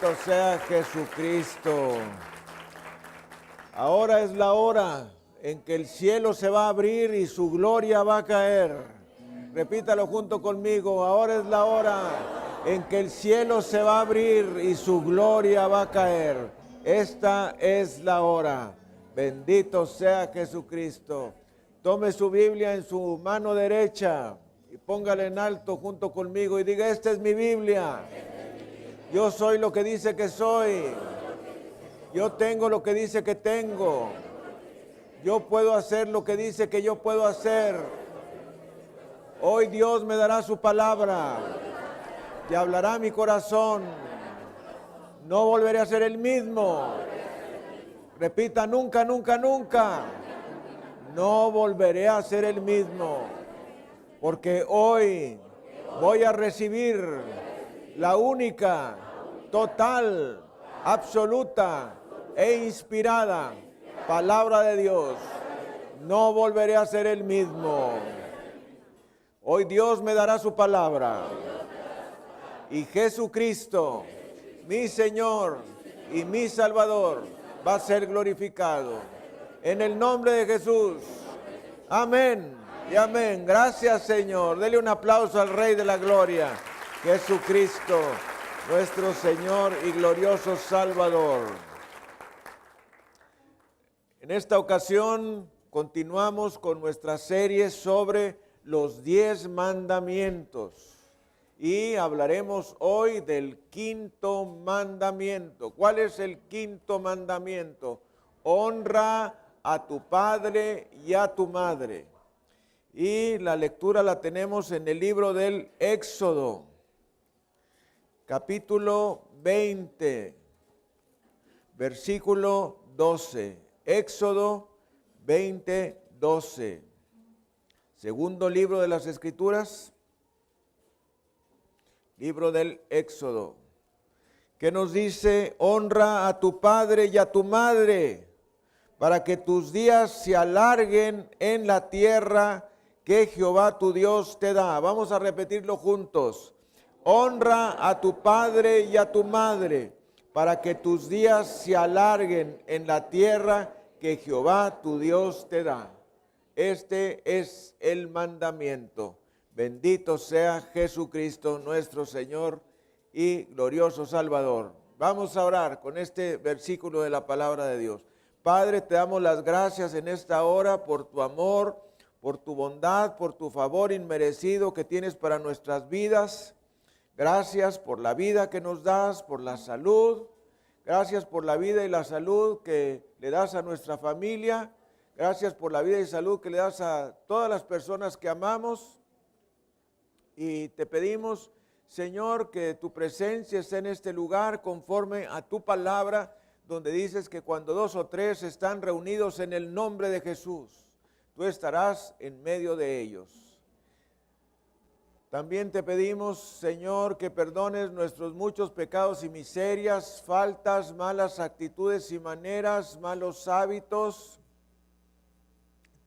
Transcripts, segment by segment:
Bendito sea Jesucristo. Ahora es la hora en que el cielo se va a abrir y su gloria va a caer. Repítalo junto conmigo. Ahora es la hora en que el cielo se va a abrir y su gloria va a caer. Esta es la hora. Bendito sea Jesucristo. Tome su Biblia en su mano derecha y póngala en alto junto conmigo y diga: esta es mi Biblia. Yo soy lo que dice que soy. Yo tengo lo que dice que tengo. Yo puedo hacer lo que dice que yo puedo hacer. Hoy Dios me dará su palabra y hablará mi corazón. No volveré a ser el mismo. Repita: nunca, nunca, nunca. No volveré a ser el mismo. Porque hoy voy a recibir la única, total, absoluta e inspirada palabra de Dios. No volveré a ser el mismo. Hoy Dios me dará su palabra. Y Jesucristo, mi Señor y mi Salvador, va a ser glorificado. En el nombre de Jesús. Amén y amén. Gracias, Señor. Dele un aplauso al Rey de la Gloria, Jesucristo, nuestro Señor y glorioso Salvador. En esta ocasión continuamos con nuestra serie sobre los 10 mandamientos y hablaremos hoy del quinto mandamiento. ¿Cuál es el quinto mandamiento? Honra a tu padre y a tu madre. Y la lectura la tenemos en el libro del Éxodo, capítulo 20, versículo 12. Éxodo 20, 12. Segundo libro de las Escrituras, libro del Éxodo, que nos dice: honra a tu padre y a tu madre, para que tus días se alarguen en la tierra que Jehová tu Dios te da. Vamos a repetirlo juntos. Honra a tu padre y a tu madre, para que tus días se alarguen en la tierra que Jehová tu Dios te da. Este es el mandamiento. Bendito sea Jesucristo, nuestro Señor y glorioso Salvador. Vamos a orar con este versículo de la palabra de Dios. Padre, te damos las gracias en esta hora por tu amor, por tu bondad, por tu favor inmerecido que tienes para nuestras vidas. Gracias por la vida que nos das, por la salud. Gracias por la vida y la salud que le das a nuestra familia. Gracias por la vida y salud que le das a todas las personas que amamos. Y te pedimos, Señor, que tu presencia esté en este lugar conforme a tu palabra, donde dices que cuando 2 o 3 están reunidos en el nombre de Jesús, tú estarás en medio de ellos. También te pedimos, Señor, que perdones nuestros muchos pecados y miserias, faltas, malas actitudes y maneras, malos hábitos,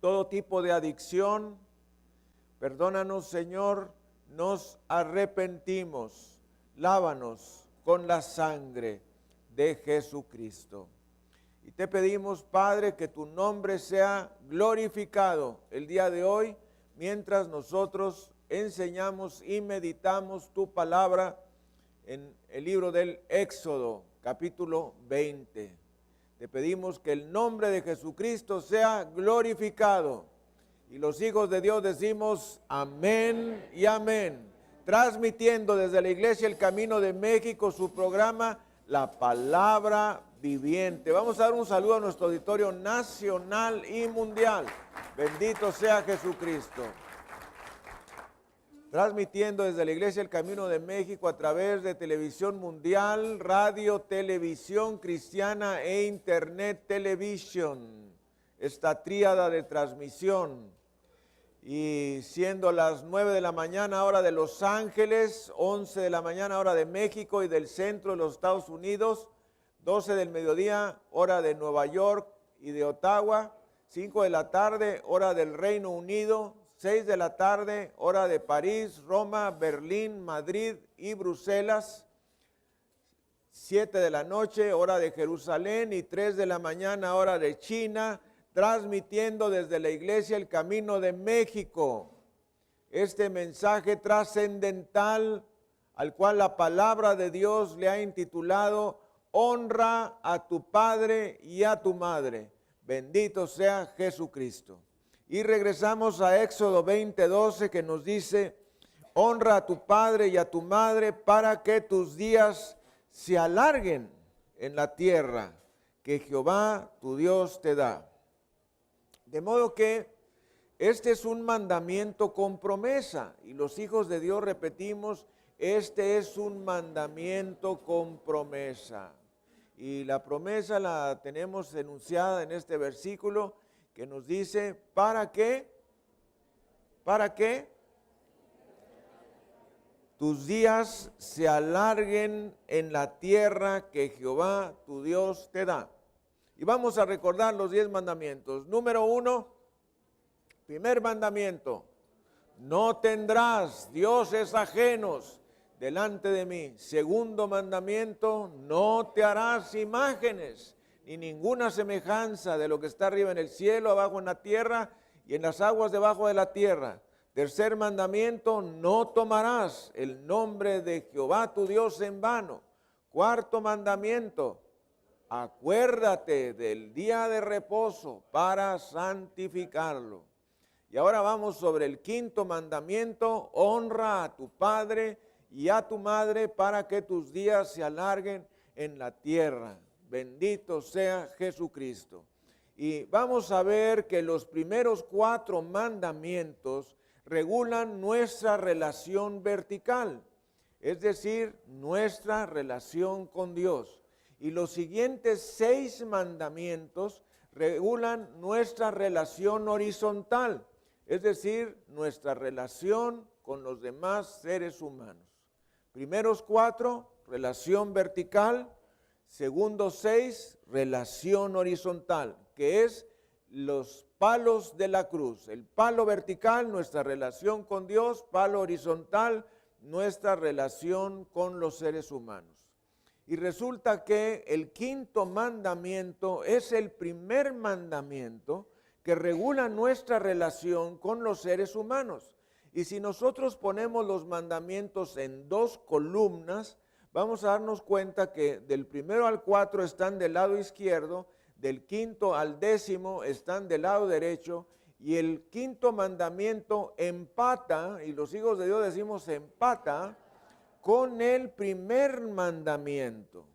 todo tipo de adicción. Perdónanos, Señor, nos arrepentimos. Lávanos con la sangre de Jesucristo. Y te pedimos, Padre, que tu nombre sea glorificado el día de hoy, mientras nosotros enseñamos y meditamos tu palabra en el libro del Éxodo, capítulo 20. Te pedimos que el nombre de Jesucristo sea glorificado. Y los hijos de Dios decimos amén y amén. Transmitiendo desde la Iglesia El Camino de México su programa La Palabra Viviente. Vamos a dar un saludo a nuestro auditorio nacional y mundial. Bendito sea Jesucristo. Transmitiendo desde la Iglesia El Camino de México a través de televisión mundial, radio, televisión cristiana e internet televisión. Esta tríada de transmisión. Y siendo las 9 de la mañana hora de Los Ángeles, 11 de la mañana hora de México y del centro de los Estados Unidos, 12 del mediodía hora de Nueva York y de Ottawa, 5 de la tarde hora del Reino Unido, 6 de la tarde hora de París, Roma, Berlín, Madrid y Bruselas, 7 de la noche, hora de Jerusalén, y 3 de la mañana, hora de China, transmitiendo desde la iglesia El Camino de México. Este mensaje trascendental al cual la palabra de Dios le ha intitulado Honra a tu padre y a tu madre. Bendito sea Jesucristo. Y regresamos a Éxodo 20:12 que nos dice, honra a tu padre y a tu madre para que tus días se alarguen en la tierra que Jehová tu Dios te da. De modo que este es un mandamiento con promesa, y los hijos de Dios repetimos, este es un mandamiento con promesa. Y la promesa la tenemos enunciada en este versículo que nos dice, ¿para qué? ¿Para qué? Tus días se alarguen en la tierra que Jehová tu Dios te da. Y vamos a recordar los 10 mandamientos. Número 1, primer mandamiento, no tendrás dioses ajenos delante de mí. Segundo mandamiento, no te harás imágenes ni ninguna semejanza de lo que está arriba en el cielo, abajo en la tierra y en las aguas debajo de la tierra. Tercer mandamiento, no tomarás el nombre de Jehová tu Dios en vano. Cuarto mandamiento, acuérdate del día de reposo para santificarlo. Y ahora vamos sobre el quinto mandamiento, honra a tu padre y a tu madre para que tus días se alarguen en la tierra. Bendito sea Jesucristo. Y vamos a ver que los primeros 4 mandamientos regulan nuestra relación vertical, es decir, nuestra relación con Dios. Y los siguientes 6 mandamientos regulan nuestra relación horizontal, es decir, nuestra relación con los demás seres humanos. Primeros 4, relación vertical. Segundos 6, relación horizontal, que es los palos de la cruz. El palo vertical, nuestra relación con Dios. Palo horizontal, nuestra relación con los seres humanos. Y resulta que el quinto mandamiento es el primer mandamiento que regula nuestra relación con los seres humanos. Y si nosotros ponemos los mandamientos en 2 columnas, vamos a darnos cuenta que del primero al 4 están del lado izquierdo, del quinto al 10 están del lado derecho, y el quinto mandamiento empata, y los hijos de Dios decimos empata, con el primer mandamiento.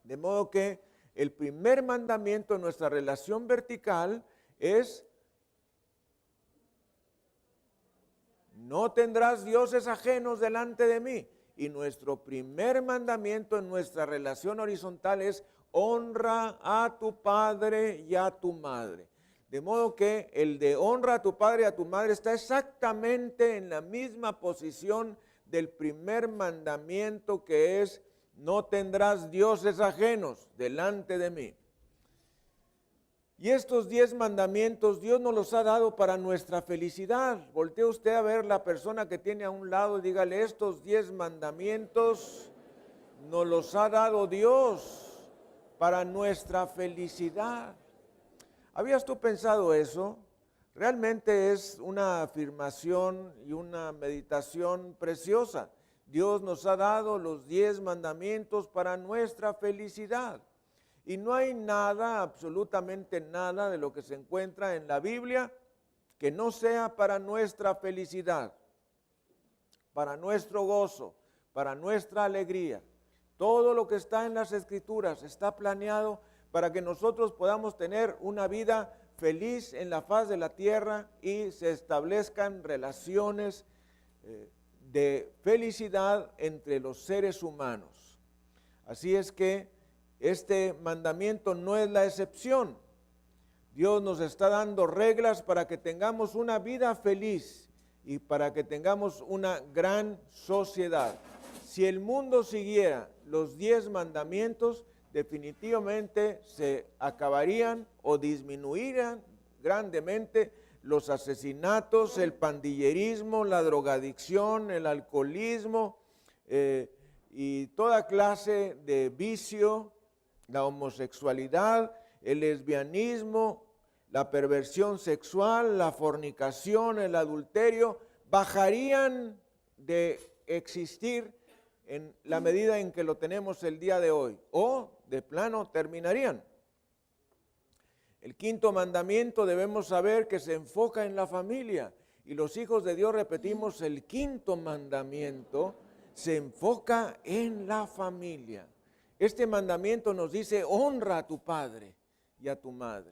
De modo que el primer mandamiento en nuestra relación vertical es: no tendrás dioses ajenos delante de mí. Y nuestro primer mandamiento en nuestra relación horizontal es: honra a tu padre y a tu madre. De modo que el de honra a tu padre y a tu madre está exactamente en la misma posición del primer mandamiento, que es: no tendrás dioses ajenos delante de mí. Y estos 10 mandamientos Dios nos los ha dado para nuestra felicidad. Voltee usted a ver la persona que tiene a un lado y dígale: estos 10 mandamientos nos los ha dado Dios para nuestra felicidad. ¿Habías tú pensado eso? Realmente es una afirmación y una meditación preciosa. Dios nos ha dado los 10 mandamientos para nuestra felicidad. Y no hay nada, absolutamente nada de lo que se encuentra en la Biblia que no sea para nuestra felicidad, para nuestro gozo, para nuestra alegría. Todo lo que está en las Escrituras está planeado para que nosotros podamos tener una vida feliz en la faz de la tierra y se establezcan relaciones de felicidad entre los seres humanos. Así es que este mandamiento no es la excepción. Dios nos está dando reglas para que tengamos una vida feliz y para que tengamos una gran sociedad. Si el mundo siguiera los 10 mandamientos, definitivamente se acabarían o disminuirían grandemente los asesinatos, el pandillerismo, la drogadicción, el alcoholismo y toda clase de vicio, la homosexualidad, el lesbianismo, la perversión sexual, la fornicación, el adulterio, bajarían de existir en la medida en que lo tenemos el día de hoy, o de plano terminarían. El quinto mandamiento debemos saber que se enfoca en la familia, y los hijos de Dios repetimos, el quinto mandamiento se enfoca en la familia. Este mandamiento nos dice, honra a tu padre y a tu madre.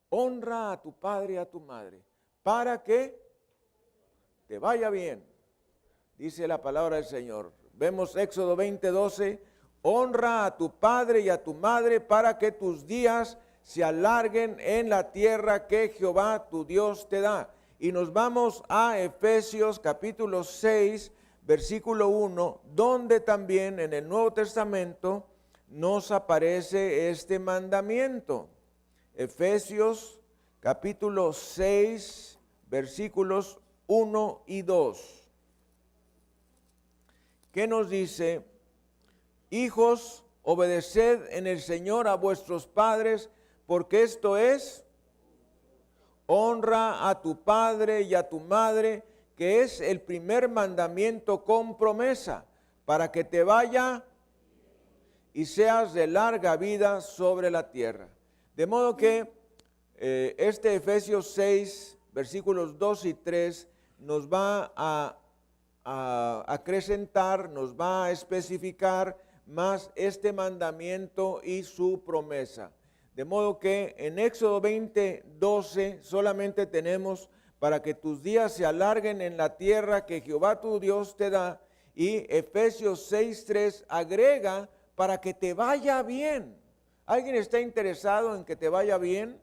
Honra a tu padre y a tu madre, para que te vaya bien, dice la palabra del Señor. Vemos Éxodo 20:12, honra a tu padre y a tu madre para que tus días se alarguen en la tierra que Jehová tu Dios te da. Y nos vamos a Efesios capítulo 6, versículo 1, donde también en el Nuevo Testamento nos aparece este mandamiento. Efesios capítulo 6, versículos 1 y 2. ¿Qué nos dice? Hijos, obedeced en el Señor a vuestros padres, porque esto es, honra a tu padre y a tu madre, que es el primer mandamiento con promesa, para que te vaya y seas de larga vida sobre la tierra. De modo que este Efesios 6, versículos 2 y 3, nos va a acrecentar, nos va a especificar más este mandamiento y su promesa. De modo que en Éxodo 20:12 solamente tenemos para que tus días se alarguen en la tierra que Jehová tu Dios te da, y Efesios 6:3 agrega para que te vaya bien. ¿Alguien está interesado en que te vaya bien?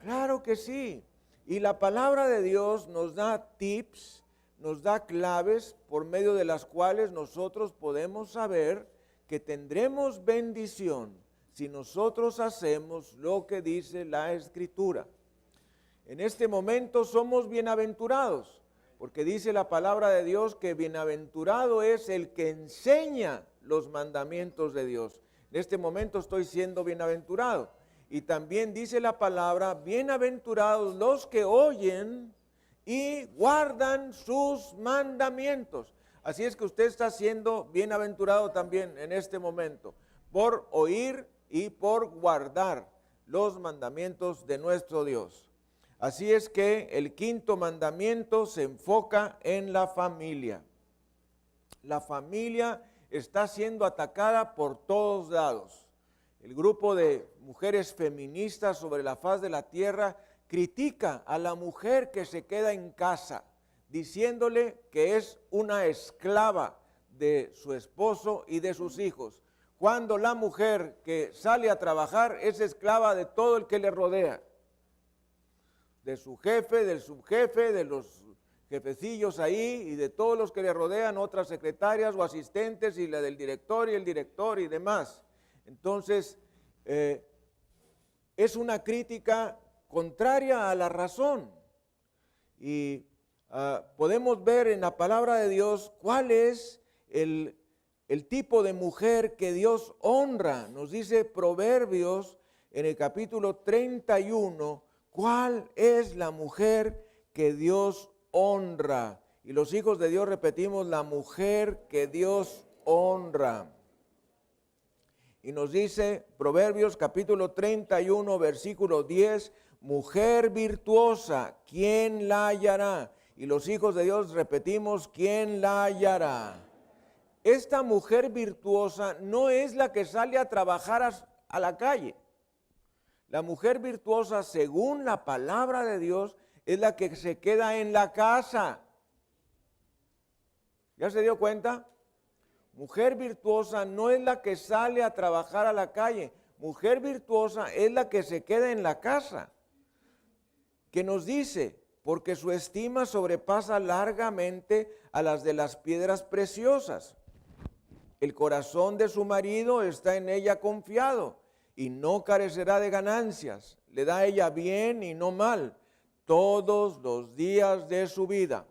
Claro que sí. Y la palabra de Dios nos da tips, nos da claves por medio de las cuales nosotros podemos saber que tendremos bendición si nosotros hacemos lo que dice la Escritura. En este momento somos bienaventurados, porque dice la palabra de Dios que bienaventurado es el que enseña los mandamientos de Dios. En este momento estoy siendo bienaventurado. Y también dice la palabra, bienaventurados los que oyen y guardan sus mandamientos. Así es que usted está siendo bienaventurado también en este momento, por oír y por guardar los mandamientos de nuestro Dios. Así es que el quinto mandamiento se enfoca en la familia. La familia está siendo atacada por todos lados. El grupo de mujeres feministas sobre la faz de la tierra critica a la mujer que se queda en casa, diciéndole que es una esclava de su esposo y de sus hijos, cuando la mujer que sale a trabajar es esclava de todo el que le rodea, de su jefe, del subjefe, de los jefecillos ahí y de todos los que le rodean, otras secretarias o asistentes y la del director y el director y demás. Entonces, es una crítica contraria a la razón. Y podemos ver en la palabra de Dios cuál es el tipo de mujer que Dios honra. Nos dice Proverbios en el capítulo 31, cuál es la mujer que Dios honra. Y los hijos de Dios repetimos, la mujer que Dios honra. Y nos dice Proverbios capítulo 31, versículo 10, mujer virtuosa, ¿quién la hallará? Y los hijos de Dios repetimos, ¿quién la hallará? Esta mujer virtuosa no es la que sale a trabajar a la calle. La mujer virtuosa, según la palabra de Dios, es la que se queda en la casa. ¿Ya se dio cuenta? Mujer virtuosa no es la que sale a trabajar a la calle. Mujer virtuosa es la que se queda en la casa. Que nos dice, porque su estima sobrepasa largamente a las de las piedras preciosas. El corazón de su marido está en ella confiado y no carecerá de ganancias. Le da a ella bien y no mal todos los días de su vida.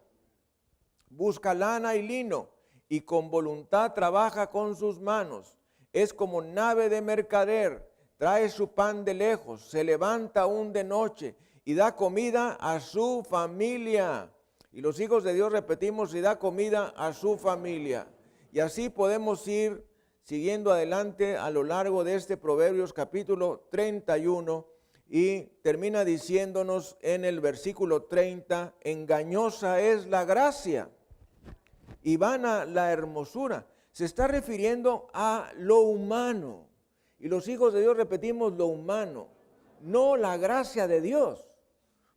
Busca lana y lino y con voluntad trabaja con sus manos. Es como nave de mercader, trae su pan de lejos, se levanta aún de noche y da comida a su familia. Y los hijos de Dios, repetimos, y da comida a su familia. Y así podemos ir siguiendo adelante a lo largo de este Proverbios capítulo 31, y termina diciéndonos en el versículo 30, engañosa es la gracia y vana la hermosura. Se está refiriendo a lo humano. Y los hijos de Dios repetimos lo humano, no la gracia de Dios,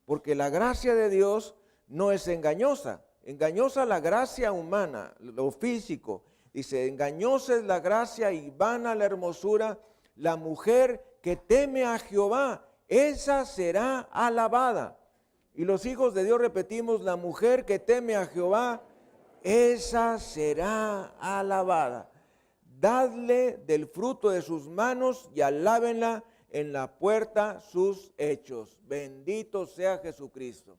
porque la gracia de Dios no es engañosa. Engañosa la gracia humana, lo físico. Dice, engañosa es la gracia y vana la hermosura. La mujer que teme a Jehová, esa será alabada. Y los hijos de Dios repetimos, la mujer que teme a Jehová, esa será alabada. Dadle del fruto de sus manos y alábenla en la puerta sus hechos. Bendito sea Jesucristo.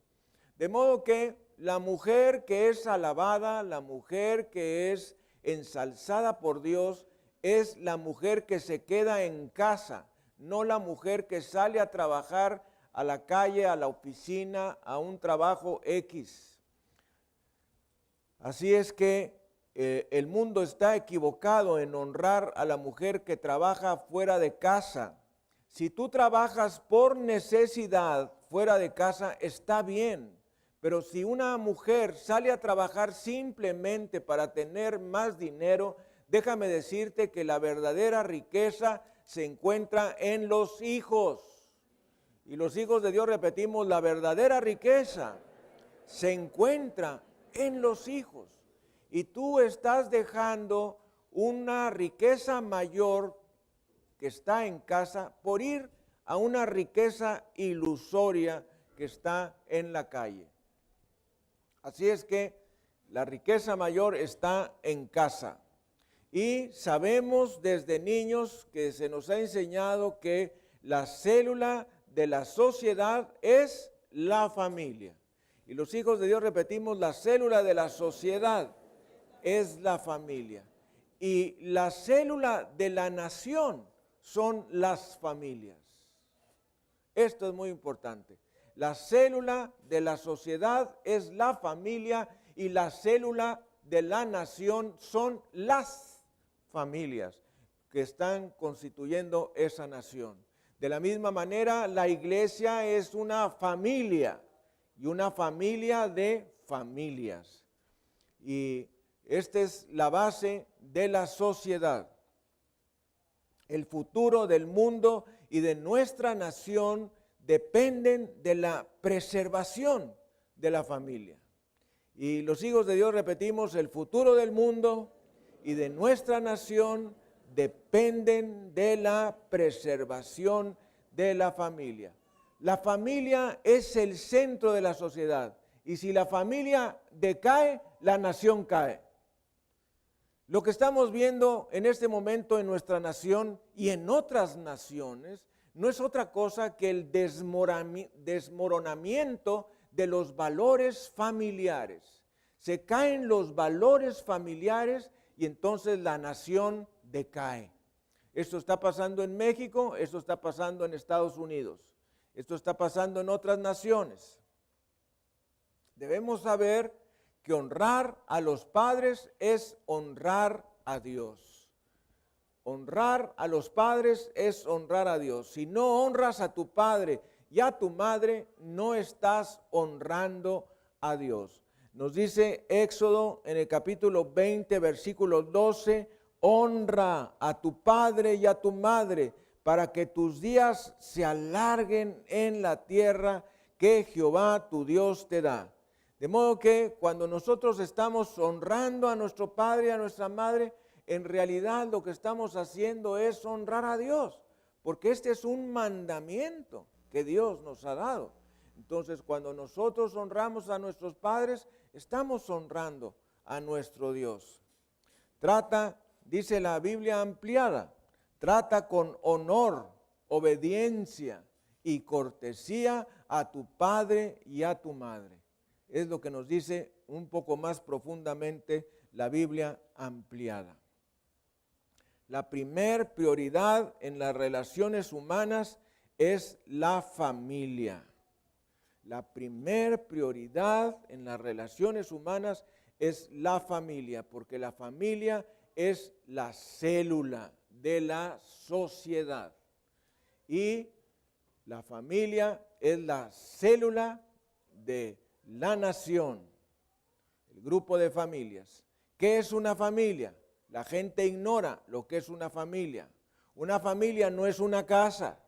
De modo que la mujer que es alabada, la mujer que es ensalzada por Dios, es la mujer que se queda en casa, no la mujer que sale a trabajar a la calle, a la oficina, a un trabajo X. Así es que el mundo está equivocado en honrar a la mujer que trabaja fuera de casa. Si tú trabajas por necesidad fuera de casa, está bien. Pero si una mujer sale a trabajar simplemente para tener más dinero, déjame decirte que la verdadera riqueza se encuentra en los hijos. Y los hijos de Dios, repetimos, la verdadera riqueza se encuentra en los hijos. Y tú estás dejando una riqueza mayor que está en casa por ir a una riqueza ilusoria que está en la calle. Así es que la riqueza mayor está en casa. Y sabemos desde niños que se nos ha enseñado que la célula de la sociedad es la familia. Y los hijos de Dios repetimos, la célula de la sociedad es la familia. Y la célula de la nación son las familias. Esto es muy importante. La célula de la sociedad es la familia y la célula de la nación son las familias que están constituyendo esa nación. De la misma manera, la iglesia es una familia y una familia de familias. Y esta es la base de la sociedad. El futuro del mundo y de nuestra nación dependen de la preservación de la familia. Y los hijos de Dios, repetimos, el futuro del mundo y de nuestra nación dependen de la preservación de la familia. La familia es el centro de la sociedad. Y si la familia decae, la nación cae. Lo que estamos viendo en este momento en nuestra nación y en otras naciones no es otra cosa que el desmoronamiento de los valores familiares. Se caen los valores familiares y entonces la nación decae. Esto está pasando en México, esto está pasando en Estados Unidos, esto está pasando en otras naciones. Debemos saber que honrar a los padres es honrar a Dios. Honrar a los padres es honrar a Dios. Si no honras a tu padre y a tu madre, no estás honrando a Dios. Nos dice Éxodo en el capítulo 20, versículo 12, honra a tu padre y a tu madre para que tus días se alarguen en la tierra que Jehová tu Dios te da. De modo que cuando nosotros estamos honrando a nuestro padre y a nuestra madre, en realidad lo que estamos haciendo es honrar a Dios, porque este es un mandamiento que Dios nos ha dado. Entonces, cuando nosotros honramos a nuestros padres, estamos honrando a nuestro Dios. Trata, dice la Biblia ampliada, trata con honor, obediencia y cortesía a tu padre y a tu madre. Es lo que nos dice un poco más profundamente la Biblia ampliada. La primer prioridad en las relaciones humanas es la familia. La primer prioridad en las relaciones humanas es la familia, porque la familia es la célula de la sociedad. Y la familia es la célula de la nación, el grupo de familias. ¿Qué es una familia? La gente ignora lo que es una familia. Una familia no es una casa.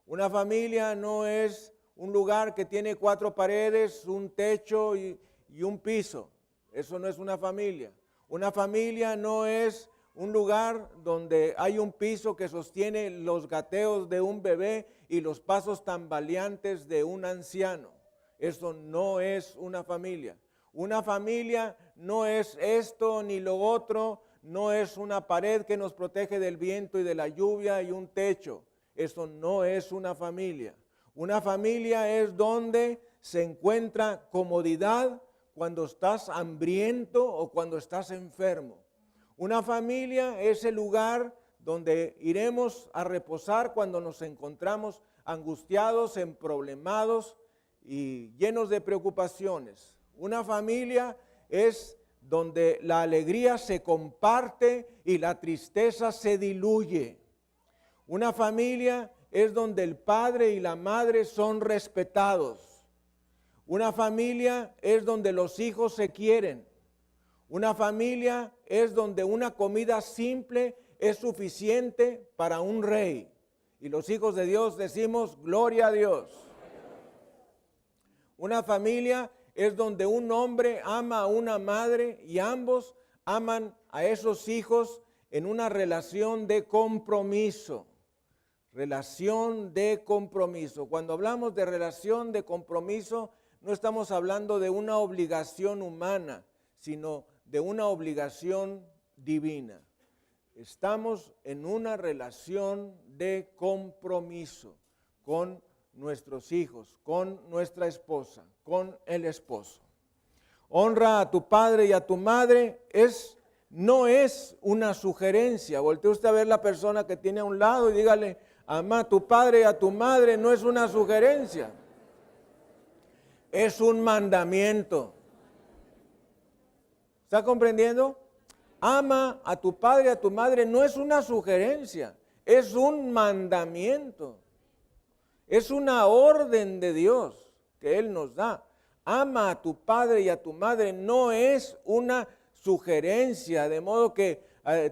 Una familia no es un lugar que tiene 4 paredes, un techo y un piso. Eso no es una familia. Una familia no es un lugar donde hay un piso que sostiene los gateos de un bebé y los pasos tambaleantes de un anciano. Eso no es una familia. Una familia no es esto ni lo otro, no es una pared que nos protege del viento y de la lluvia y un techo. Eso no es una familia. Una familia es donde se encuentra comodidad cuando estás hambriento o cuando estás enfermo. Una familia es el lugar donde iremos a reposar cuando nos encontramos angustiados, emproblemados y llenos de preocupaciones. Una familia es donde la alegría se comparte y la tristeza se diluye. Una familia es donde el padre y la madre son respetados. Una familia es donde los hijos se quieren. Una familia es donde una comida simple es suficiente para un rey. Y los hijos de Dios decimos, gloria a Dios. Una familia es donde un hombre ama a una madre y ambos aman a esos hijos en una relación de compromiso. Relación de compromiso. Cuando hablamos de relación de compromiso, no estamos hablando de una obligación humana, sino de una obligación divina. Estamos en una relación de compromiso con nuestros hijos, con nuestra esposa, con el esposo. Honra a tu padre y a tu madre no es una sugerencia. Voltee usted a ver la persona que tiene a un lado y dígale, ama a tu padre y a tu madre, no es una sugerencia. Es un mandamiento. ¿Está comprendiendo? Ama a tu padre y a tu madre no es una sugerencia, es un mandamiento. Es una orden de Dios que Él nos da. Ama a tu padre y a tu madre no es una sugerencia, de modo que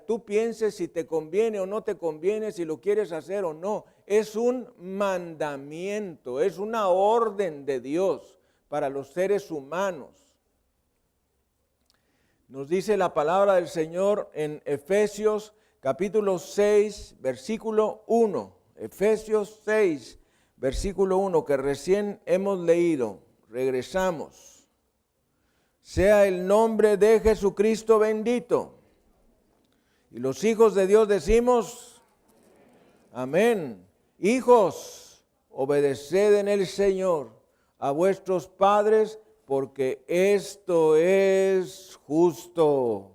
tú pienses si te conviene o no te conviene, si lo quieres hacer o no. Es un mandamiento, es una orden de Dios para los seres humanos. Nos dice la palabra del Señor en Efesios capítulo 6, versículo 1. Efesios 6, versículo 1, que recién hemos leído. Regresamos. Sea el nombre de Jesucristo bendito. Y los hijos de Dios decimos, amén. Hijos, obedeced en el Señor a vuestros padres, porque esto es justo.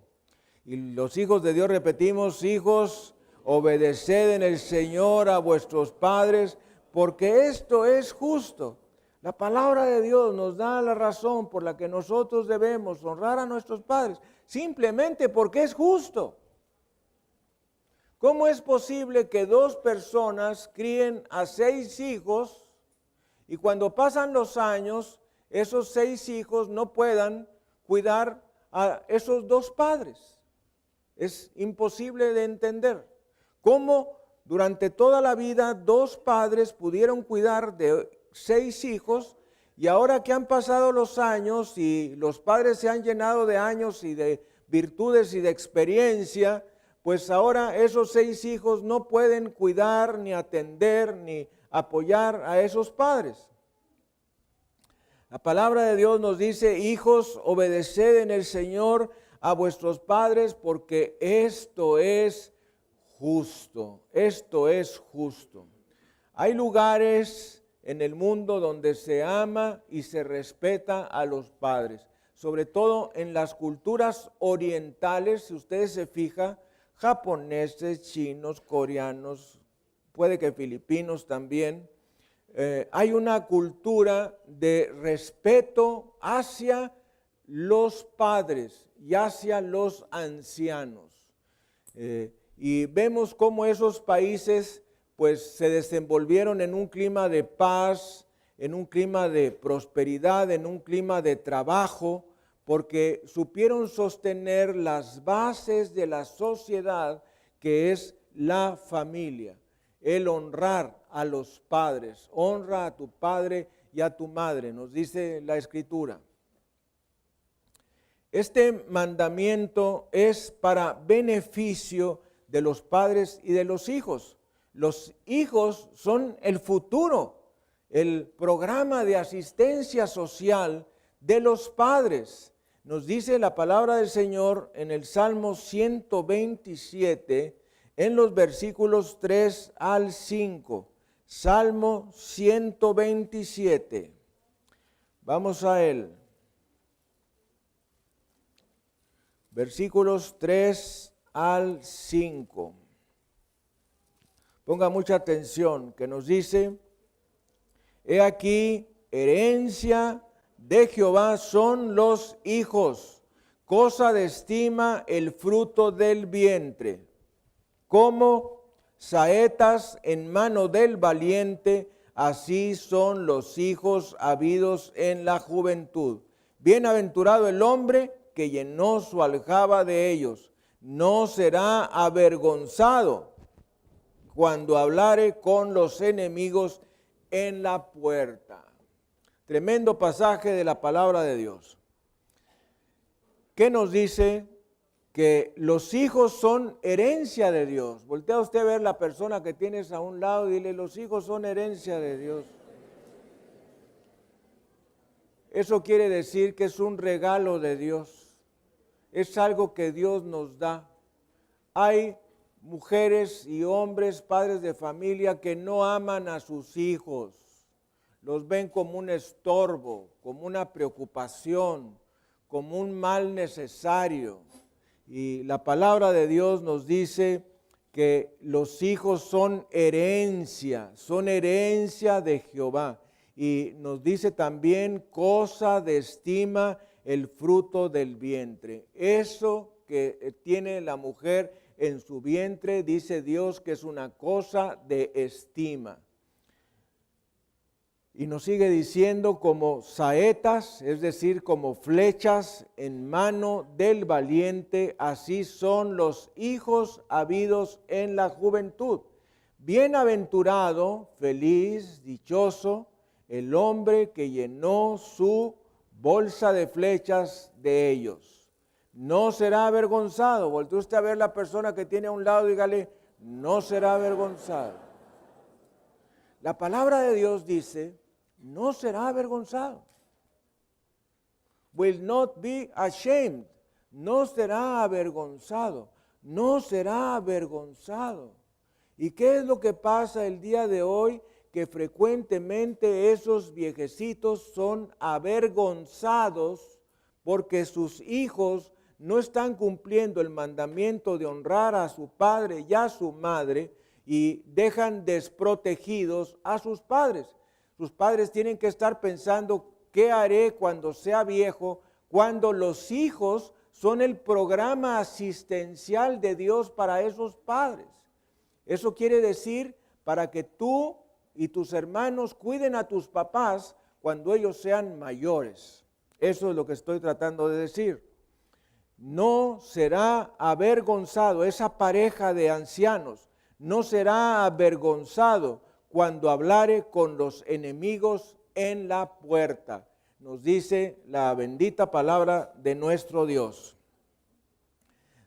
Y los hijos de Dios repetimos, hijos, obedeced en el Señor a vuestros padres, porque esto es justo. La palabra de Dios nos da la razón por la que nosotros debemos honrar a nuestros padres, simplemente porque es justo. ¿Cómo es posible que 2 personas críen a 6 hijos y cuando pasan los años, esos 6 hijos no puedan cuidar a esos 2 padres? Es imposible de entender. ¿Cómo durante toda la vida 2 padres pudieron cuidar de 6 hijos y ahora que han pasado los años y los padres se han llenado de años y de virtudes y de experiencia, pues ahora esos 6 hijos no pueden cuidar, ni atender, ni apoyar a esos padres? La palabra de Dios nos dice, hijos, obedeced en el Señor a vuestros padres, porque esto es justo. Esto es justo. Hay lugares en el mundo donde se ama y se respeta a los padres. sobre todo en las culturas orientales, si ustedes se fijan, japoneses, chinos, coreanos, puede que filipinos también, hay una cultura de respeto hacia los padres y hacia los ancianos. Y vemos cómo esos países pues se desenvolvieron en un clima de paz, en un clima de prosperidad, en un clima de trabajo, porque supieron sostener las bases de la sociedad que es la familia. El honrar a los padres, honra a tu padre y a tu madre, nos dice la Escritura. Este mandamiento es para beneficio de los padres y de los hijos. Los hijos son el futuro, el programa de asistencia social de los padres. Nos dice la palabra del Señor en el Salmo 127, en los versículos 3 al 5. Salmo 127. Vamos a él. Versículos 3 al 5. Ponga mucha atención, que nos dice: he aquí, herencia de Jehová son los hijos, cosa de estima el fruto del vientre. Como saetas en mano del valiente, así son los hijos habidos en la juventud. Bienaventurado el hombre que llenó su aljaba de ellos, no será avergonzado cuando hablare con los enemigos en la puerta. Tremendo pasaje de la palabra de Dios. ¿Qué nos dice? Que los hijos son herencia de Dios. Voltea usted a ver la persona que tienes a un lado y dile: los hijos son herencia de Dios. Eso quiere decir que es un regalo de Dios. Es algo que Dios nos da. Hay mujeres y hombres, padres de familia, que no aman a sus hijos. Los ven como un estorbo, como una preocupación, como un mal necesario. Y la palabra de Dios nos dice que los hijos son herencia de Jehová. Y nos dice también: cosa de estima el fruto del vientre. Eso que tiene la mujer en su vientre, dice Dios que es una cosa de estima. Y nos sigue diciendo: como saetas, es decir, como flechas en mano del valiente, así son los hijos habidos en la juventud. Bienaventurado, feliz, dichoso, el hombre que llenó su bolsa de flechas de ellos. No será avergonzado. Voltee usted a ver la persona que tiene a un lado y dígale: no será avergonzado. La palabra de Dios dice: no será avergonzado. Will not be ashamed. No será avergonzado. No será avergonzado. ¿Y qué es lo que pasa el día de hoy? Que frecuentemente esos viejecitos son avergonzados porque sus hijos no están cumpliendo el mandamiento de honrar a su padre y a su madre y dejan desprotegidos a sus padres. Sus padres tienen que estar pensando: ¿qué haré cuando sea viejo? Cuando los hijos son el programa asistencial de Dios para esos padres. Eso quiere decir para que tú y tus hermanos cuiden a tus papás cuando ellos sean mayores. Eso es lo que estoy tratando de decir. No será avergonzado esa pareja de ancianos, no será avergonzado cuando hablare con los enemigos en la puerta. Nos dice la bendita palabra de nuestro Dios.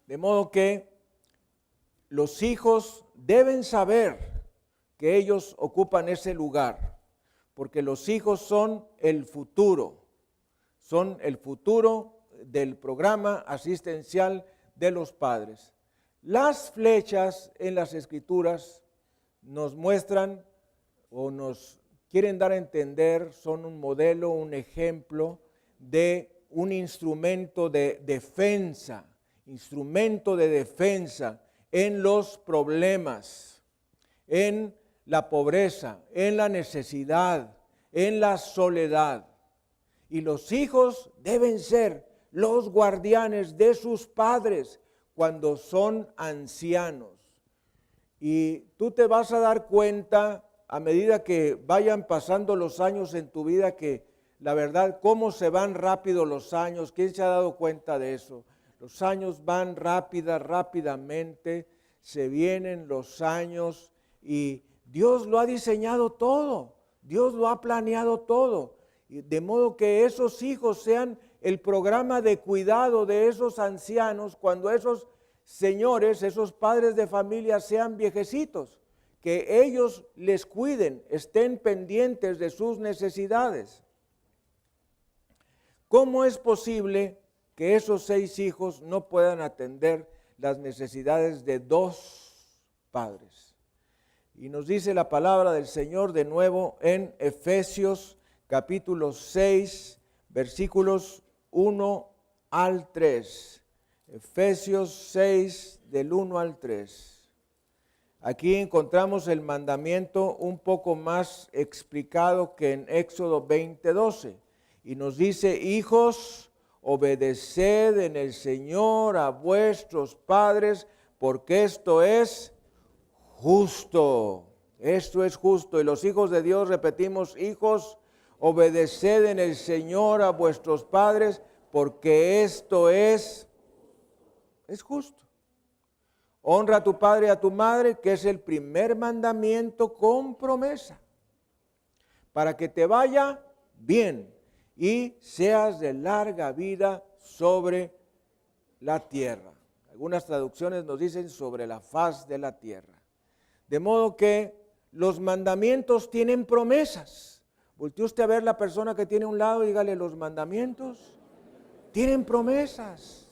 De modo que los hijos deben saber que ellos ocupan ese lugar, porque los hijos son el futuro del programa asistencial de los padres. Las flechas en las Escrituras nos muestran o nos quieren dar a entender, son un modelo, un ejemplo de un instrumento de defensa en los problemas, en la pobreza, en la necesidad, en la soledad. Y los hijos deben ser los guardianes de sus padres cuando son ancianos. Y tú te vas a dar cuenta a medida que vayan pasando los años en tu vida que la verdad, cómo se van rápido los años. ¿Quién se ha dado cuenta de eso? Los años van rápidamente, se vienen los años y Dios lo ha diseñado todo, Dios lo ha planeado todo, de modo que esos hijos sean el programa de cuidado de esos ancianos cuando esos señores, esos padres de familia sean viejecitos, que ellos les cuiden, estén pendientes de sus necesidades. ¿Cómo es posible que esos 6 hijos no puedan atender las necesidades de 2 padres? Y nos dice la palabra del Señor de nuevo en Efesios capítulo 6, versículos 1 al 3. Efesios 6, del 1 al 3. Aquí encontramos el mandamiento un poco más explicado que en Éxodo 20:12. Y nos dice: hijos, obedeced en el Señor a vuestros padres, porque esto es justo. Esto es justo. Y los hijos de Dios repetimos: hijos, obedeced en el Señor a vuestros padres, porque esto es justo. Honra a tu padre y a tu madre, que es el primer mandamiento con promesa, para que te vaya bien y seas de larga vida sobre la tierra. Algunas traducciones nos dicen sobre la faz de la tierra. De modo que los mandamientos tienen promesas. Voltee usted a ver la persona que tiene a un lado y dígale: los mandamientos tienen promesas.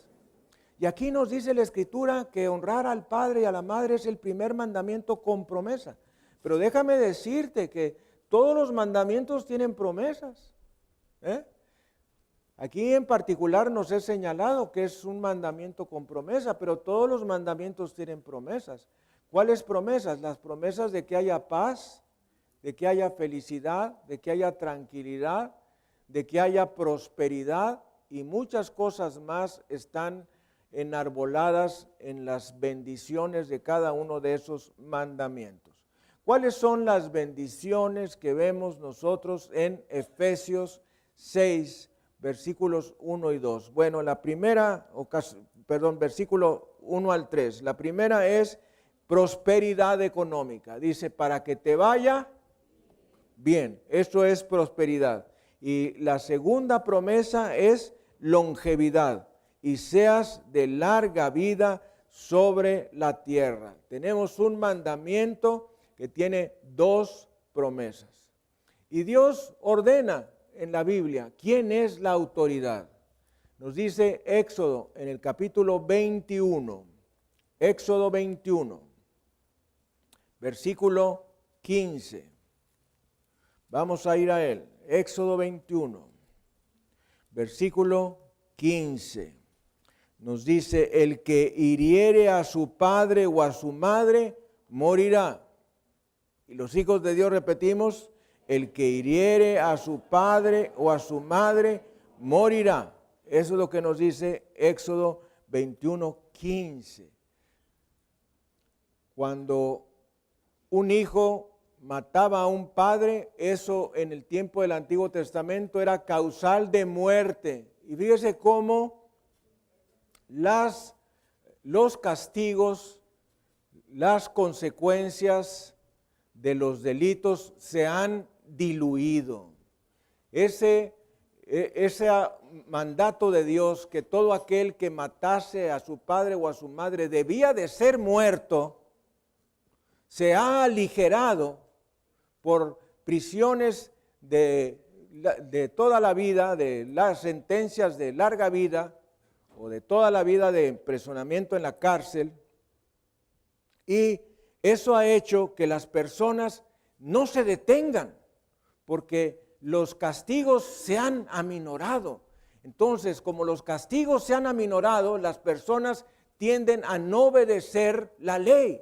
Y aquí nos dice la Escritura que honrar al padre y a la madre es el primer mandamiento con promesa. Pero déjame decirte que todos los mandamientos tienen promesas. Aquí en particular nos he señalado que es un mandamiento con promesa, pero todos los mandamientos tienen promesas. ¿Cuáles promesas? Las promesas de que haya paz, de que haya felicidad, de que haya tranquilidad, de que haya prosperidad y muchas cosas más están enarboladas en las bendiciones de cada uno de esos mandamientos. ¿Cuáles son las bendiciones que vemos nosotros en Efesios 6, versículos 1 y 2? Bueno, la primera, versículo 1 al 3. La primera es prosperidad económica. Dice: para que te vaya bien. Esto es prosperidad. Y la segunda promesa es longevidad. Y seas de larga vida sobre la tierra. Tenemos un mandamiento que tiene 2 promesas. Y Dios ordena en la Biblia quién es la autoridad. Nos dice Éxodo en el capítulo 21, Éxodo 21, versículo 15. Vamos a ir a él. Éxodo 21, versículo 15. Nos dice: el que hiriere a su padre o a su madre morirá. Y los hijos de Dios repetimos: el que hiriere a su padre o a su madre morirá. Eso es lo que nos dice Éxodo 21, 15. Cuando un hijo mataba a un padre, eso en el tiempo del Antiguo Testamento era causal de muerte. Y fíjese cómo los castigos, las consecuencias de los delitos se han diluido. Ese mandato de Dios que todo aquel que matase a su padre o a su madre debía de ser muerto, se ha aligerado por prisiones de toda la vida, de las sentencias de larga vida o de toda la vida de empresonamiento en la cárcel, y eso ha hecho que las personas no se detengan porque los castigos se han aminorado. Entonces, como los castigos se han aminorado, las personas tienden a no obedecer la ley.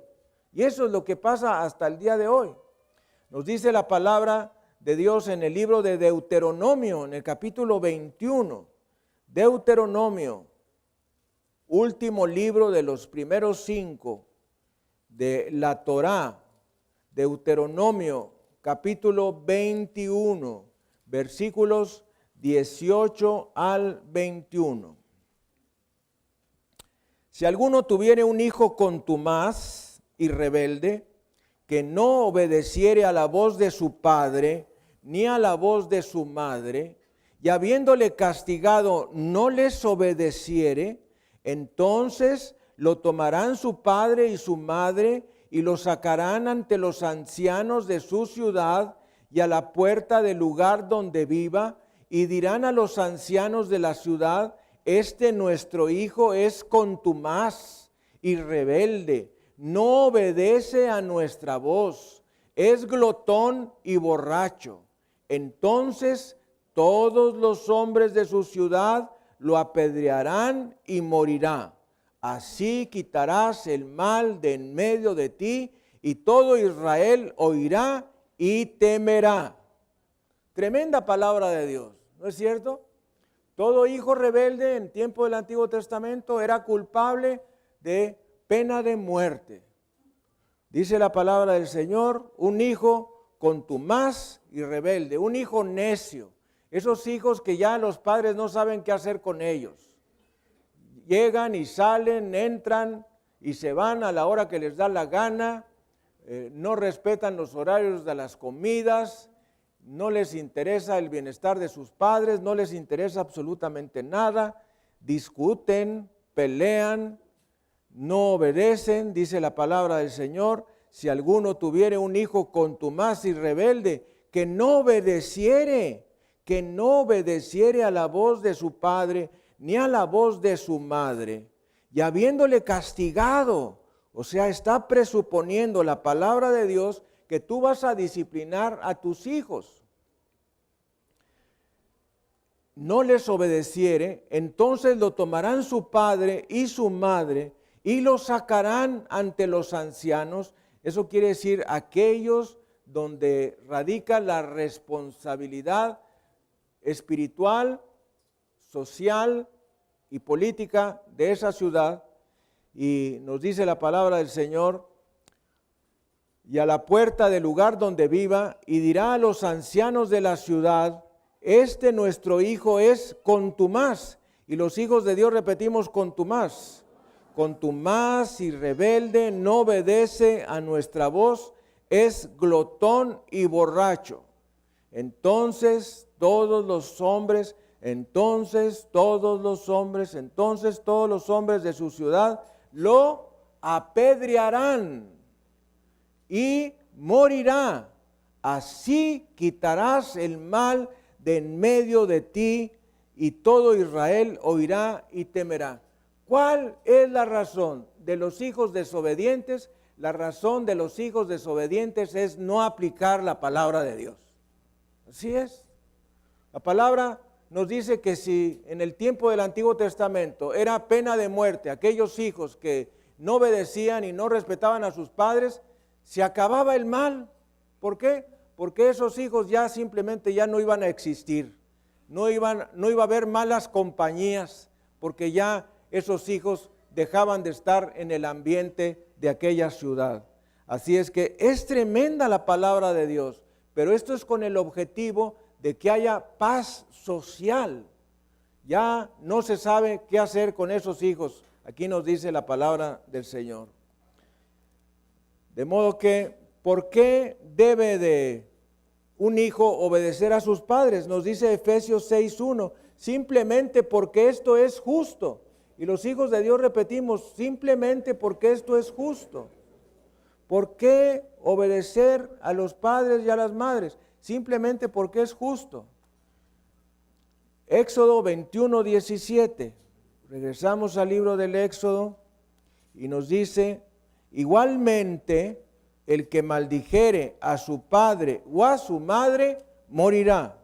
Y eso es lo que pasa hasta el día de hoy. Nos dice la palabra de Dios en el libro de Deuteronomio, en el capítulo 21. Deuteronomio, último libro de los primeros 5 de la Torá. Deuteronomio, capítulo 21, versículos 18 al 21. Si alguno tuviere un hijo contumaz y rebelde, que no obedeciere a la voz de su padre, ni a la voz de su madre, y habiéndole castigado no les obedeciere, entonces lo tomarán su padre y su madre, y lo sacarán ante los ancianos de su ciudad, y a la puerta del lugar donde viva, y dirán a los ancianos de la ciudad: este nuestro hijo es contumaz y rebelde, no obedece a nuestra voz, es glotón y borracho. Entonces todos los hombres de su ciudad lo apedrearán y morirá. Así quitarás el mal de en medio de ti, y todo Israel oirá y temerá. Tremenda palabra de Dios, ¿no es cierto? Todo hijo rebelde en tiempo del Antiguo Testamento era culpable de pena de muerte. Dice la palabra del Señor: un hijo contumaz y rebelde, un hijo necio. Esos hijos que ya los padres no saben qué hacer con ellos. Llegan y salen, entran y se van a la hora que les da la gana, no respetan los horarios de las comidas, no les interesa el bienestar de sus padres, no les interesa absolutamente nada, discuten, pelean, no obedecen. Dice la palabra del Señor: si alguno tuviere un hijo contumaz y rebelde, que no obedeciere a la voz de su padre, ni a la voz de su madre, y habiéndole castigado, o sea, está presuponiendo la palabra de Dios que tú vas a disciplinar a tus hijos, no les obedeciere, entonces lo tomarán su padre y su madre y lo sacarán ante los ancianos. Eso quiere decir aquellos donde radica la responsabilidad espiritual, social y política de esa ciudad. Y nos dice la palabra del Señor: y a la puerta del lugar donde viva, y dirá a los ancianos de la ciudad: este nuestro hijo es contumaz. Y los hijos de Dios repetimos: contumaz. Contumaz y rebelde, no obedece a nuestra voz, es glotón y borracho. Entonces todos los hombres de su ciudad lo apedrearán y morirá. Así quitarás el mal de en medio de ti, y todo Israel oirá y temerá. ¿Cuál es la razón de los hijos desobedientes? La razón de los hijos desobedientes es no aplicar la palabra de Dios. Así es. La palabra nos dice que si en el tiempo del Antiguo Testamento era pena de muerte aquellos hijos que no obedecían y no respetaban a sus padres, se acababa el mal. ¿Por qué? Porque esos hijos ya simplemente ya no iban a existir. No iba a haber malas compañías, porque ya esos hijos dejaban de estar en el ambiente de aquella ciudad. Así es que es tremenda la palabra de Dios, pero esto es con el objetivo de que haya paz social. Ya no se sabe qué hacer con esos hijos. Aquí nos dice la palabra del Señor. De modo que, ¿por qué debe de un hijo obedecer a sus padres? Nos dice Efesios 6:1, simplemente porque esto es justo. Y los hijos de Dios repetimos: simplemente porque esto es justo. ¿Por qué obedecer a los padres y a las madres? Simplemente porque es justo. Éxodo 21:17. Regresamos al libro del Éxodo y nos dice: igualmente el que maldijere a su padre o a su madre morirá.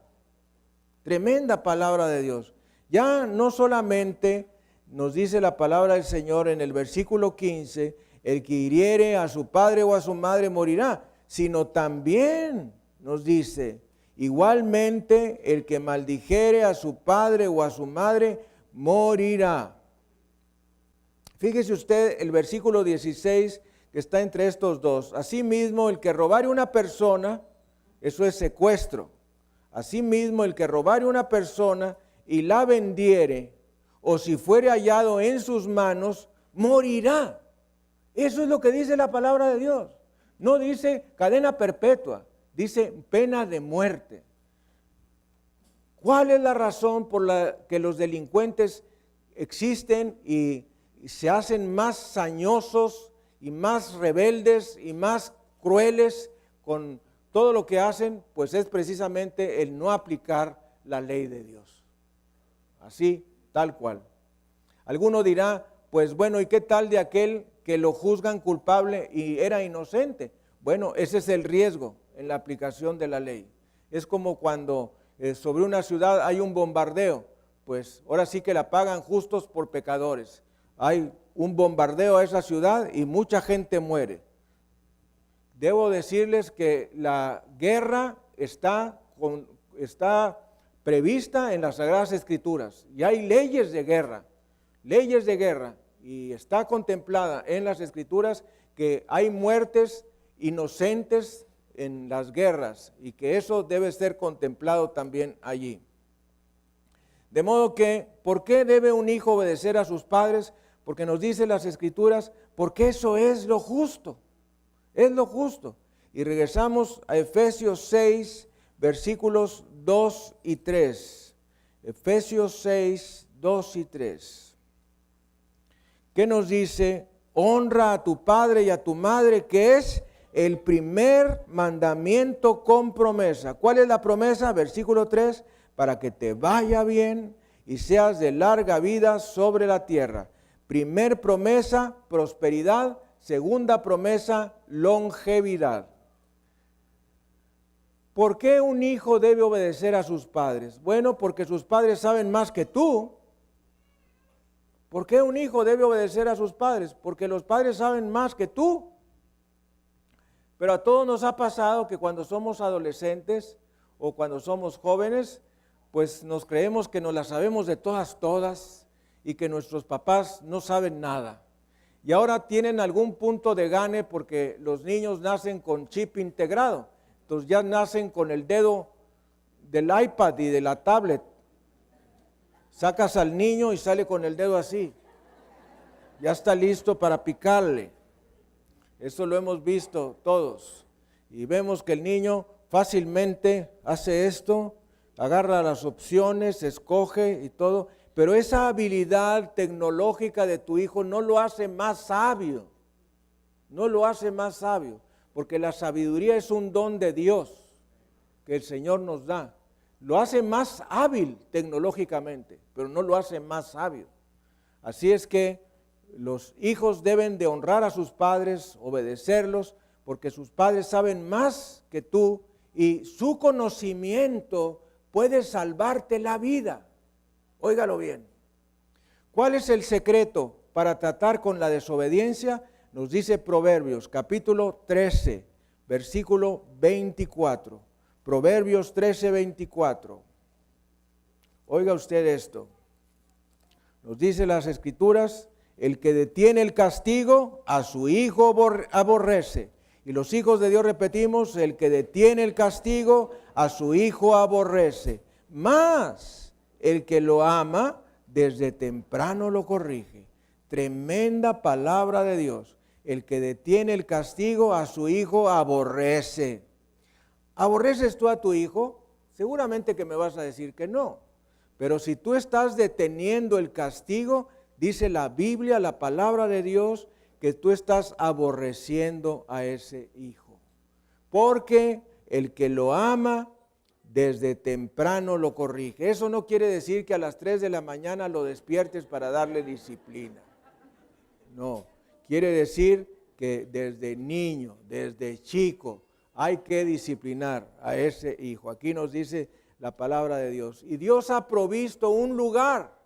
Tremenda palabra de Dios. Ya no solamente nos dice la palabra del Señor en el versículo 15, el que hiriere a su padre o a su madre morirá, sino también nos dice, igualmente el que maldijere a su padre o a su madre morirá. Fíjese usted el versículo 16 que está entre estos dos. Asimismo, el que robare una persona, eso es secuestro. Asimismo, el que robare una persona y la vendiere, o si fuere hallado en sus manos, morirá. Eso es lo que dice la palabra de Dios. No dice cadena perpetua, dice pena de muerte. ¿Cuál es la razón por la que los delincuentes existen y se hacen más sañosos y más rebeldes y más crueles con todo lo que hacen? Pues es precisamente el no aplicar la ley de Dios. Así, tal cual. Alguno dirá, pues bueno, ¿y qué tal de aquel que lo juzgan culpable y era inocente? Bueno, ese es el riesgo en la aplicación de la ley. Es como cuando sobre una ciudad hay un bombardeo, pues ahora sí que la pagan justos por pecadores. Hay un bombardeo a esa ciudad y mucha gente muere. Debo decirles que la guerra está prevista en las Sagradas Escrituras y hay leyes de guerra, y está contemplada en las Escrituras que hay muertes inocentes en las guerras y que eso debe ser contemplado también allí. De modo que, ¿por qué debe un hijo obedecer a sus padres? Porque nos dice las Escrituras, porque eso es lo justo, es lo justo. Y regresamos a Efesios 6, versículos 2 y 3. Efesios 6, 2 y 3. ¿Qué nos dice? Honra a tu padre y a tu madre, que es el primer mandamiento con promesa. ¿Cuál es la promesa? Versículo 3, para que te vaya bien y seas de larga vida sobre la tierra. Primer promesa, prosperidad. Segunda promesa, longevidad. ¿Por qué un hijo debe obedecer a sus padres? Bueno, porque sus padres saben más que tú. ¿Por qué un hijo debe obedecer a sus padres? Porque los padres saben más que tú. Pero a todos nos ha pasado que cuando somos adolescentes o cuando somos jóvenes, pues nos creemos que nos las sabemos de todas y que nuestros papás no saben nada. Y ahora tienen algún punto de gane porque los niños nacen con chip integrado. Entonces ya nacen con el dedo del iPad y de la tablet. Sacas al niño y sale con el dedo así. Ya está listo para picarle. Eso lo hemos visto todos. Y vemos que el niño fácilmente hace esto, agarra las opciones, escoge y todo. Pero esa habilidad tecnológica de tu hijo no lo hace más sabio. No lo hace más sabio. Porque la sabiduría es un don de Dios que el Señor nos da. Lo hace más hábil tecnológicamente, pero no lo hace más sabio. Así es que los hijos deben de honrar a sus padres, obedecerlos, porque sus padres saben más que tú y su conocimiento puede salvarte la vida. Óigalo bien. ¿Cuál es el secreto para tratar con la desobediencia? Nos dice Proverbios, capítulo 13, versículo 24. Proverbios 13, 24. Oiga usted esto. Nos dice las Escrituras, el que detiene el castigo, a su hijo aborrece. Y los hijos de Dios repetimos, el que detiene el castigo, a su hijo aborrece. Mas el que lo ama, desde temprano lo corrige. Tremenda palabra de Dios. El que detiene el castigo, a su hijo aborrece. ¿Aborreces tú a tu hijo? Seguramente que me vas a decir que no. Pero si tú estás deteniendo el castigo, dice la Biblia, la palabra de Dios, que tú estás aborreciendo a ese hijo. Porque el que lo ama, desde temprano lo corrige. Eso no quiere decir que a las 3 de la mañana lo despiertes para darle disciplina. No, quiere decir que desde niño, desde chico, hay que disciplinar a ese hijo. Aquí nos dice, la palabra de Dios. Y Dios ha provisto un lugar,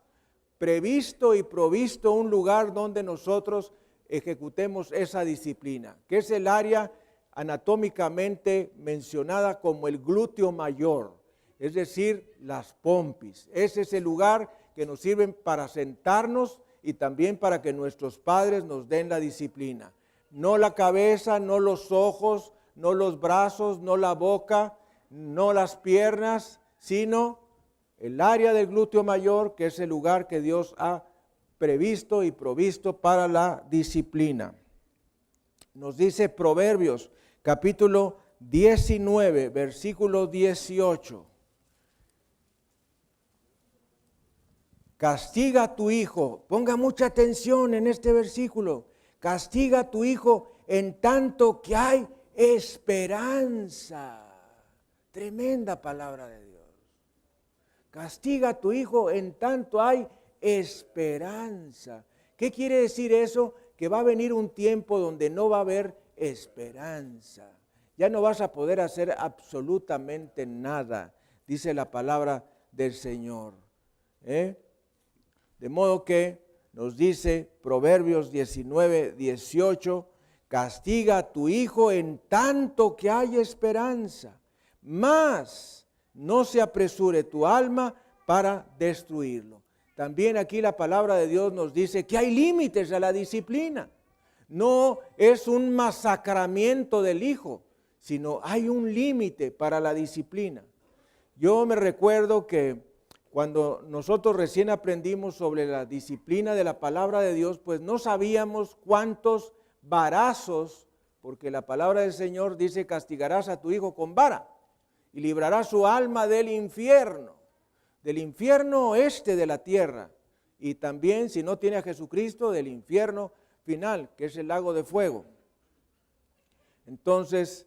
previsto y provisto un lugar donde nosotros ejecutemos esa disciplina, que es el área anatómicamente mencionada como el glúteo mayor, es decir, las pompis. Ese es el lugar que nos sirve para sentarnos y también para que nuestros padres nos den la disciplina. No la cabeza, no los ojos, no los brazos, no la boca, no las piernas, sino el área del glúteo mayor, que es el lugar que Dios ha previsto y provisto para la disciplina. Nos dice Proverbios, capítulo 19, versículo 18. Castiga a tu hijo, ponga mucha atención en este versículo, castiga a tu hijo en tanto que hay esperanza. Tremenda palabra de Dios. Castiga a tu hijo en tanto hay esperanza. ¿Qué quiere decir eso? Que va a venir un tiempo donde no va a haber esperanza. Ya no vas a poder hacer absolutamente nada, dice la palabra del Señor. De modo que nos dice Proverbios 19, 18, castiga a tu hijo en tanto que hay esperanza, mas no se apresure tu alma para destruirlo. También aquí la palabra de Dios nos dice que hay límites a la disciplina. No es un masacramiento del hijo, sino hay un límite para la disciplina. Yo me recuerdo que cuando nosotros recién aprendimos sobre la disciplina de la palabra de Dios, pues no sabíamos cuántos varazos, porque la palabra del Señor dice castigarás a tu hijo con vara y librarás su alma del infierno de la tierra, y también, si no tiene a Jesucristo, del infierno final, que es el lago de fuego. Entonces,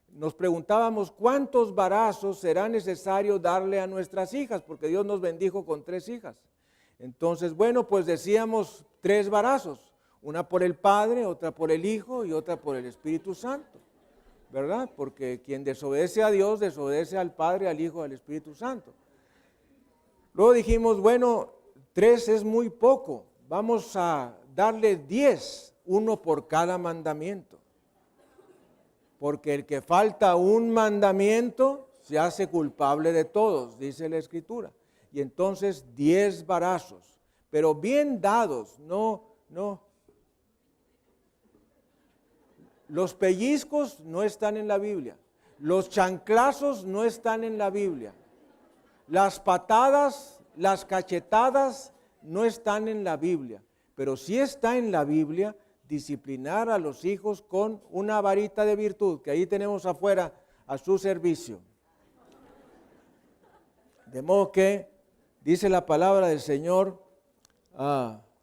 nos preguntábamos cuántos varazos será necesario darle a nuestras hijas, porque Dios nos bendijo con 3 hijas. Entonces, bueno, pues decíamos 3 varazos, una por el Padre, otra por el Hijo y otra por el Espíritu Santo, ¿verdad? Porque quien desobedece a Dios, desobedece al Padre, al Hijo y al Espíritu Santo. Luego dijimos, bueno, 3 es muy poco, vamos a darle 10, uno por cada mandamiento. Porque el que falta un mandamiento se hace culpable de todos, dice la Escritura. Y entonces 10 varazos, pero bien dados, no. Los pellizcos no están en la Biblia, los chanclazos no están en la Biblia, las patadas, las cachetadas no están en la Biblia, pero sí está en la Biblia disciplinar a los hijos con una varita de virtud, que ahí tenemos afuera a su servicio. De modo que, dice la palabra del Señor,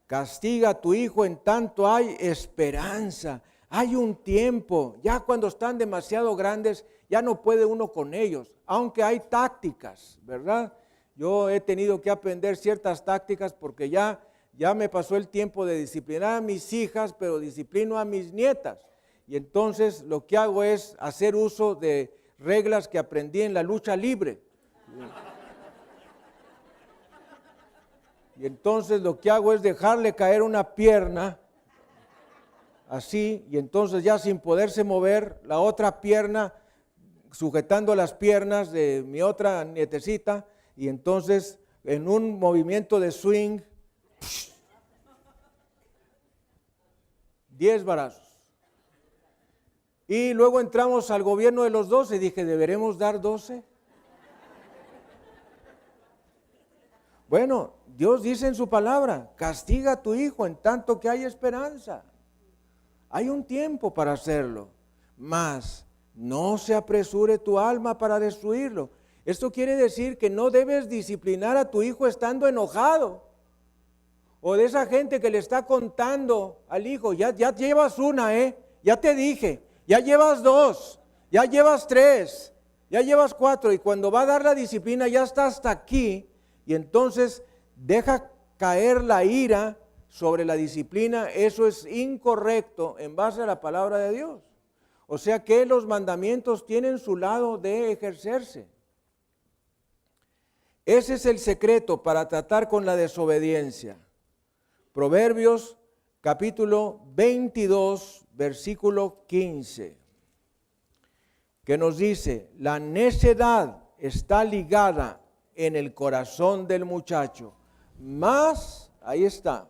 castiga a tu hijo en tanto hay esperanza. Hay un tiempo, ya cuando están demasiado grandes, ya no puede uno con ellos, aunque hay tácticas, ¿verdad? Yo he tenido que aprender ciertas tácticas porque ya me pasó el tiempo de disciplinar a mis hijas, pero disciplino a mis nietas. Y entonces lo que hago es hacer uso de reglas que aprendí en la lucha libre. Y entonces lo que hago es dejarle caer una pierna, así, y entonces ya sin poderse mover, la otra pierna, sujetando las piernas de mi otra nietecita, y entonces en un movimiento de swing, 10 varazos. Y luego entramos al gobierno de los 12, dije, ¿deberemos dar 12? Bueno, Dios dice en su palabra, castiga a tu hijo en tanto que hay esperanza. Hay un tiempo para hacerlo, mas no se apresure tu alma para destruirlo. Esto quiere decir que no debes disciplinar a tu hijo estando enojado. O de esa gente que le está contando al hijo, ya llevas una, ya te dije, ya llevas 2, ya llevas 3, ya llevas 4, y cuando va a dar la disciplina ya está hasta aquí, y entonces deja caer la ira sobre la disciplina. Eso es incorrecto en base a la palabra de Dios. O sea que los mandamientos tienen su lado de ejercerse. Ese es el secreto para tratar con la desobediencia. Proverbios capítulo 22, versículo 15, que nos dice, la necedad está ligada en el corazón del muchacho, mas, ahí está,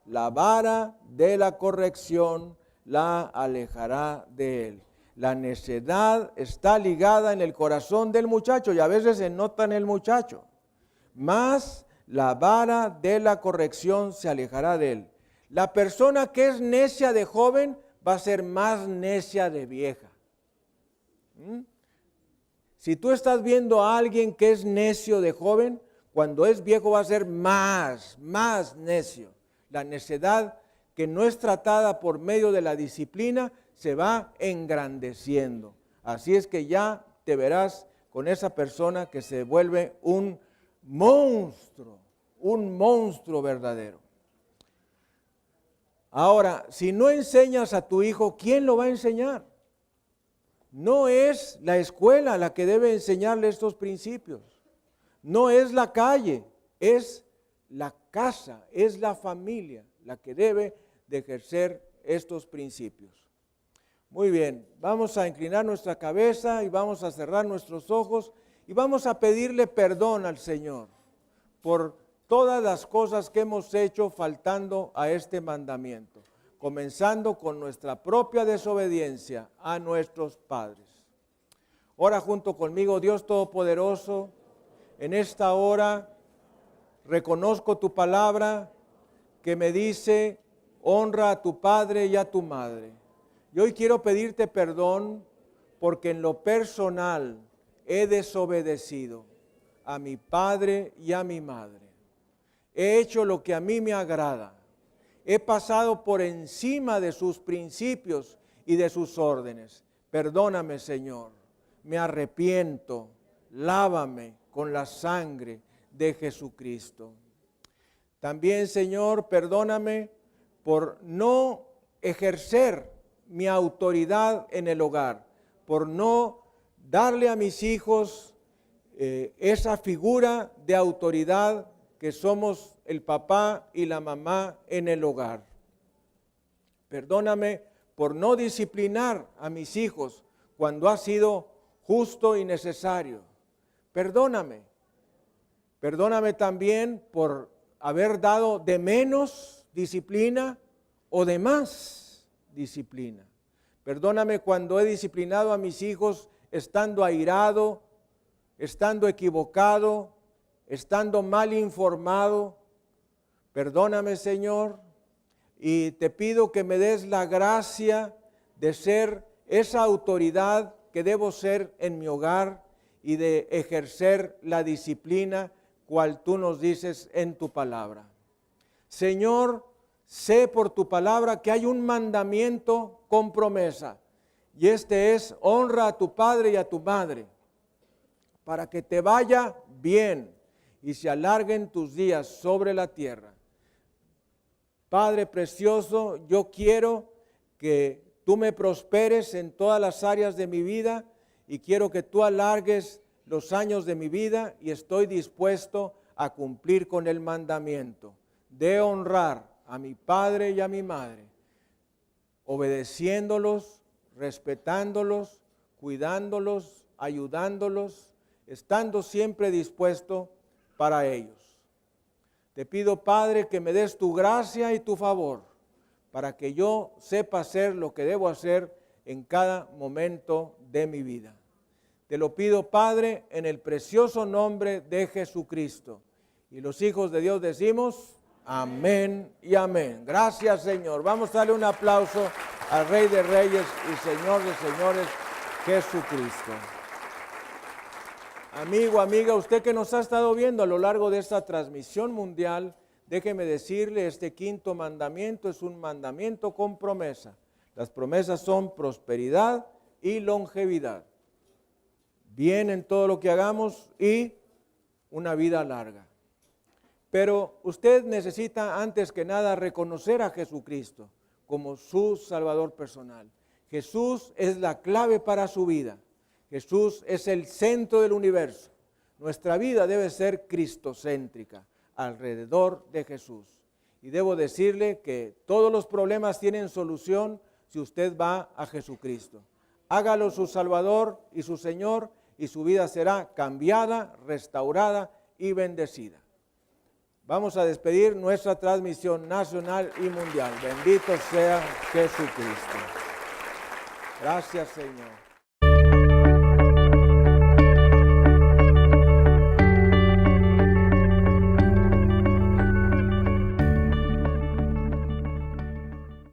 la vara de la corrección la alejará de él. La necedad está ligada en el corazón del muchacho y a veces se nota en el muchacho, mas la vara de la corrección se alejará de él. La persona que es necia de joven va a ser más necia de vieja. Si tú estás viendo a alguien que es necio de joven, cuando es viejo va a ser más necio. La necedad que no es tratada por medio de la disciplina se va engrandeciendo. Así es que ya te verás con esa persona que se vuelve un monstruo verdadero. Ahora, si no enseñas a tu hijo, ¿quién lo va a enseñar? No es la escuela la que debe enseñarle estos principios. No es la calle, es la casa, es la familia la que debe de ejercer estos principios. Muy bien, vamos a inclinar nuestra cabeza y vamos a cerrar nuestros ojos y vamos a pedirle perdón al Señor por todas las cosas que hemos hecho faltando a este mandamiento, comenzando con nuestra propia desobediencia a nuestros padres. Ora junto conmigo, Dios Todopoderoso, en esta hora reconozco tu palabra que me dice, honra a tu padre y a tu madre. Y hoy quiero pedirte perdón porque en lo personal he desobedecido a mi padre y a mi madre. He hecho lo que a mí me agrada. He pasado por encima de sus principios y de sus órdenes. Perdóname, Señor. Me arrepiento. Lávame con la sangre de Jesucristo. También, Señor, perdóname por no ejercer mi autoridad en el hogar, por no darle a mis hijos esa figura de autoridad que somos el papá y la mamá en el hogar. Perdóname por no disciplinar a mis hijos cuando ha sido justo y necesario. Perdóname. Perdóname también por haber dado de menos disciplina o de más disciplina. Perdóname cuando he disciplinado a mis hijos estando airado, estando equivocado, estando mal informado. Perdóname, Señor, y te pido que me des la gracia de ser esa autoridad que debo ser en mi hogar y de ejercer la disciplina cual tú nos dices en tu palabra. Señor, sé por tu palabra que hay un mandamiento con promesa, y este es: honra a tu padre y a tu madre, para que te vaya bien y se alarguen tus días sobre la tierra. Padre precioso, yo quiero que tú me prosperes en todas las áreas de mi vida y quiero que tú alargues los años de mi vida, y estoy dispuesto a cumplir con el mandamiento de honrar a mi padre y a mi madre, obedeciéndolos, respetándolos, cuidándolos, ayudándolos, estando siempre dispuesto para ellos. Te pido, Padre, que me des tu gracia y tu favor para que yo sepa hacer lo que debo hacer en cada momento de mi vida. Te lo pido, Padre, en el precioso nombre de Jesucristo. Y los hijos de Dios decimos, amén y amén. Gracias, Señor. Vamos a darle un aplauso al Rey de Reyes y Señor de Señores, Jesucristo. Amigo, amiga, usted que nos ha estado viendo a lo largo de esta transmisión mundial, déjeme decirle, este quinto mandamiento es un mandamiento con promesa. Las promesas son prosperidad y longevidad, bien en todo lo que hagamos y una vida larga. Pero usted necesita antes que nada reconocer a Jesucristo como su Salvador personal. Jesús es la clave para su vida. Jesús es el centro del universo. Nuestra vida debe ser cristocéntrica, alrededor de Jesús. Y debo decirle que todos los problemas tienen solución si usted va a Jesucristo. Hágalo su Salvador y su Señor, y su vida será cambiada, restaurada y bendecida. Vamos a despedir nuestra transmisión nacional y mundial. Bendito sea Jesucristo. Gracias, Señor.